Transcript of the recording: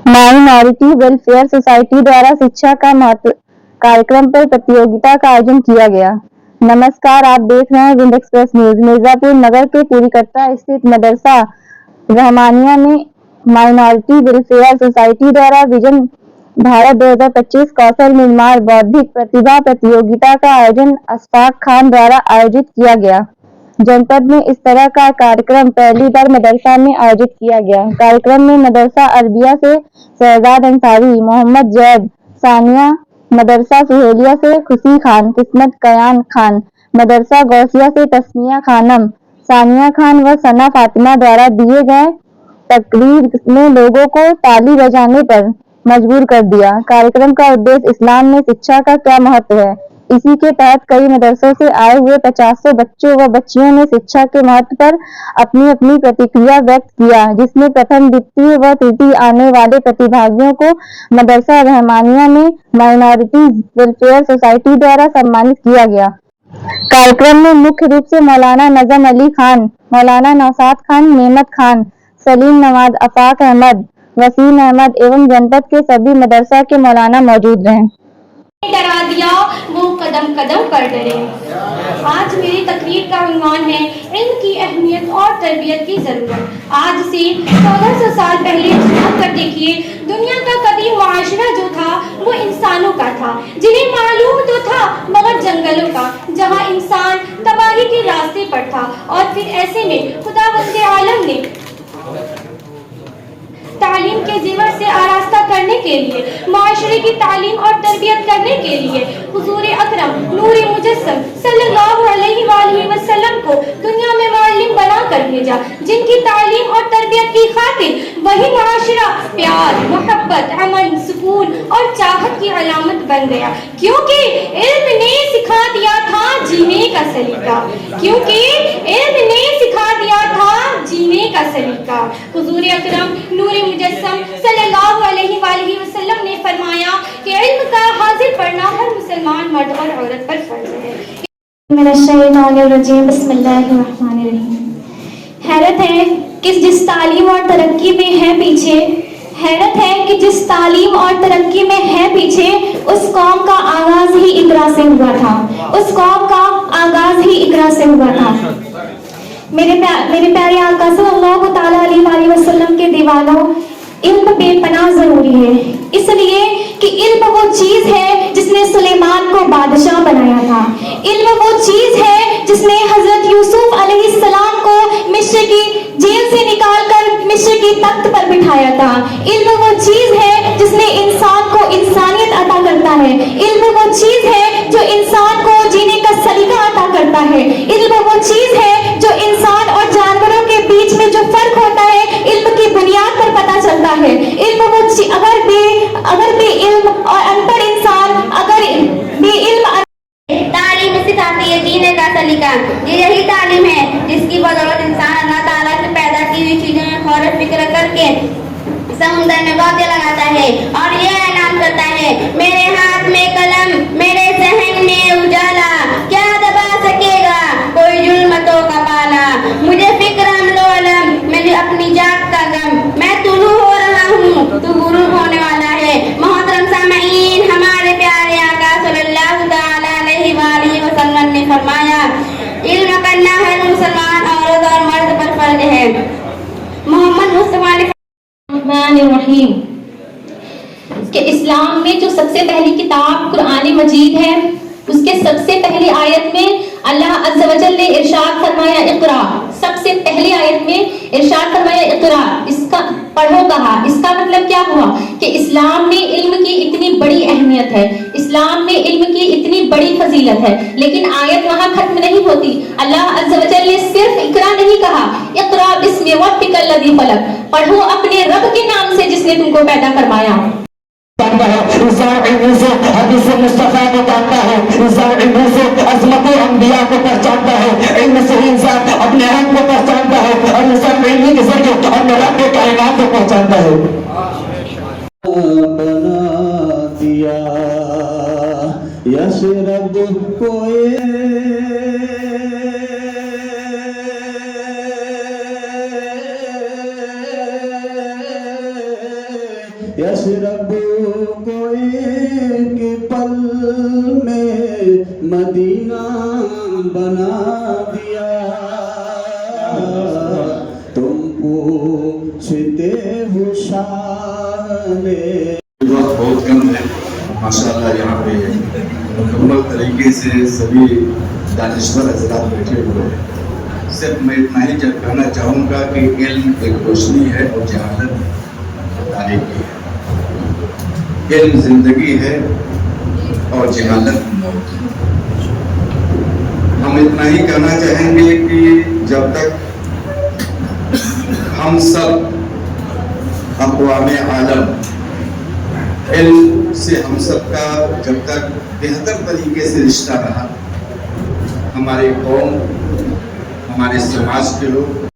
Minority welfare society द्वारा शिक्षा का महत्व कार्यक्रम पर प्रतियोगिता का आयोजन किया गया। नमस्कार, आप देख रहे हैं विंड एक्सप्रेस न्यूज। मिर्जापुर नगर के पुरीकट्टा स्थित मदरसा रहमानिया में माइनॉरिटी वेलफेयर सोसाइटी द्वारा विजन भारत 2025 कौशल निर्माण बौद्धिक प्रतिभा प्रतियोगिता का आयोजन अशफाक खान द्वारा आयोजित किया गया। जनपद में इस तरह का कार्यक्रम पहली बार मदरसा में आयोजित किया गया। कार्यक्रम में मदरसा अरबिया से शहजाद अंसारी, मोहम्मद जैद, सानिया, मदरसा सुहेलिया से खुशी खान, किस्मत कयान खान, मदरसा गौसिया से तस्मिया खानम, सानिया खान व सना फातिमा द्वारा दिए गए तकरीर ने लोगों को ताली बजाने पर मजबूर कर दिया। कार्यक्रम का उद्देश्य इस्लाम में शिक्षा का क्या महत्व है। इसी के तहत कई मदरसों से आए हुए 50 बच्चों व बच्चियों ने शिक्षा के महत्व पर अपनी अपनी प्रतिक्रिया व्यक्त किया, जिसमें प्रथम, द्वितीय व तृतीय आने वाले प्रतिभागियों को मदरसा रहमानिया में माइनॉरिटी वेलफेयर सोसाइटी द्वारा सम्मानित किया गया। कार्यक्रम में मुख्य रूप से मौलाना नजम अली खान, मौलाना नौशाद खान, नेमत खान, सलीम नवाज, अफाक अहमद, वसीम अहमद एवं जनपद के सभी मदरसा के मौलाना मौजूद रहे। डरा दिया वो कदम कदम पर डरे। आज मेरी तकरीर का उन्वान है इल्म की अहमियत और तरबियत की जरूरत। आज से 1400 साल पहले झांक कर देखिए, दुनिया का कदीम मुआशरा जो था वो इंसानों का था, जिन्हें मालूम तो था मगर जंगलों का, जहाँ इंसान तबाही के रास्ते पर था। और फिर ऐसे में खुदावंद आलम ने तालीम के जीवन से आरास्ता करने के लिए, माशरे की तालीम और तरबियत करने के लिए हुजूर अकरम नूरे मुजस्सम सल्लल्लाहु अलैहि वसल्लम को दुनिया में मालिम बना कर भेजा, जिनकी तालीम और तरबियत की खातिर वही माशरा प्यार, मोहब्बत, अमन, सुकून और चाहत की अलामत बन गया। क्योंकि इल्म ने सिखा दिया था जीने का सलीका, क्योंकि इल्म ने सिखा दिया था जीने का सलीका। हुजूर अकरम नूरे मुजस्सम सल्लल्लाहु अलैहि वसल्लम ने फरमाया कि इल्म का हाजिर पढ़ना हर मुसलमान मर्द और औरत पर फर्ज है। मिनश्शैतानिर्रजीम, बिस्मिल्लाहिर्रहमानिर्रहीम। हैरत है कि जिस तालीम और तरक्की में है पीछे, हैरत है कि जिस तालीम और तरक्की में है पीछे, उस कौम का आगाज ही इकरा से हुआ था, उस कौम का आगाज ही इकरा से हुआ था। मेरे प्यारे आका सल्लल्लाहु तआला अलैहि वसल्लम के दीवानों, इल्म बेपनाह जरूरी है, इसलिए कि इल्म वो चीज है जिसने सुलेमान को बादशाह बनाया था। इल्म वो चीज है जिसने हजरत यूसुफ अलैहिस्सलाम को मिस्र की जेल से निकालकर मिस्र की तख्त पर बिठाया था। इल्म वो चीज है जिसने इंसान को इंसानियत अता करता है। इल्म वो चीज है जो इंसान को जीने का सलीका अता करता है। इल्म वो चीज है जो इंसान और जानवरों के बीच में जो फर्क होता है, इल्म की बुनियाद पर पता चलता है। इल्म वो अगर बे इल्म और अनपढ़ इंसान अगर बे इल्म तालीम सिखाती है जीने का सलीका। यही तालीम है जिसकी बदौलत इंसान अल्लाह ताला से पैदा की हुई चीजों में गौर फिक्र करके समुद्र में गौते लगाता है और ये ऐलान करता है, मेरे हाथ में कलम, मेरे जहन में उजाला, क्या दबा सकेगा कोई जुल्मतों का पाला। मुझे फिक्र अमलो अलम, मुझे अपनी जात का गम, मैं तुलू हो रहा हूँ, तू गुरूब होने वाला है। मोहतरम सामईन, हमारे प्यारे आका सल्लल्लाहु तआला अलैहि वसल्लम ने फरमाया, इल्म करना हर मुसलमान औरत और मर्द पर फर्ज है। मोहम्मद मुस्तफा ने रहीम कि इस्लाम में जो सबसे पहली किताब कुरान मजीद है, उसके सबसे पहली आयत में अल्लाह अज़्ज़ा व जल ने इरशाद फरमाया इक़रा। सबसे पहली आयत में इरशाद फरमाया इक़रा, इसका पढ़ो कहा। इसका मतलब क्या हुआ कि इस्लाम में इल्म की इतनी बड़ी अहमियत है, इस्लाम में इल्म की इतनी बड़ी फजीलत है। लेकिन आयत वहाँ खत्म नहीं होती। अल्लाह अज़्ज़ा व जल ने सिर्फ इक़रा नहीं कहा, इक़रा बिस्मि रब्बिकल लज़ी ख़लक़, पढ़ो अपने रब के नाम से जिसने तुमको पैदा करवाया। मुस्तफा को जानता है, अज़मत अंबिया को पहचानता है, इल्म से इंसान अपने आप को पहचानता है और इंसान इल्म के जरिए अपने रब के कायनात को पहचानता है। बना दिया यश रब को यशरब को एक पल में मदीना बना दिया, तुम पूछते हो शान बहुत कम है माशाल्लाह। यहाँ पे मुकम्मल तरीके से सभी दानिश्वर हजरात बैठे हुए हैं। सिर्फ मैं इतना ही कहना चाहूँगा कि इल्म एक रोशनी है और जहालत तारीकी है। इल्म जिंदगी है और जहालत मौत। हम इतना ही कहना चाहेंगे कि जब तक हम सब अक़वाम आलम इल्म से हम सब का जब तक बेहतर तरीके से रिश्ता रहा, हमारे कौम, हमारे समाज के लोग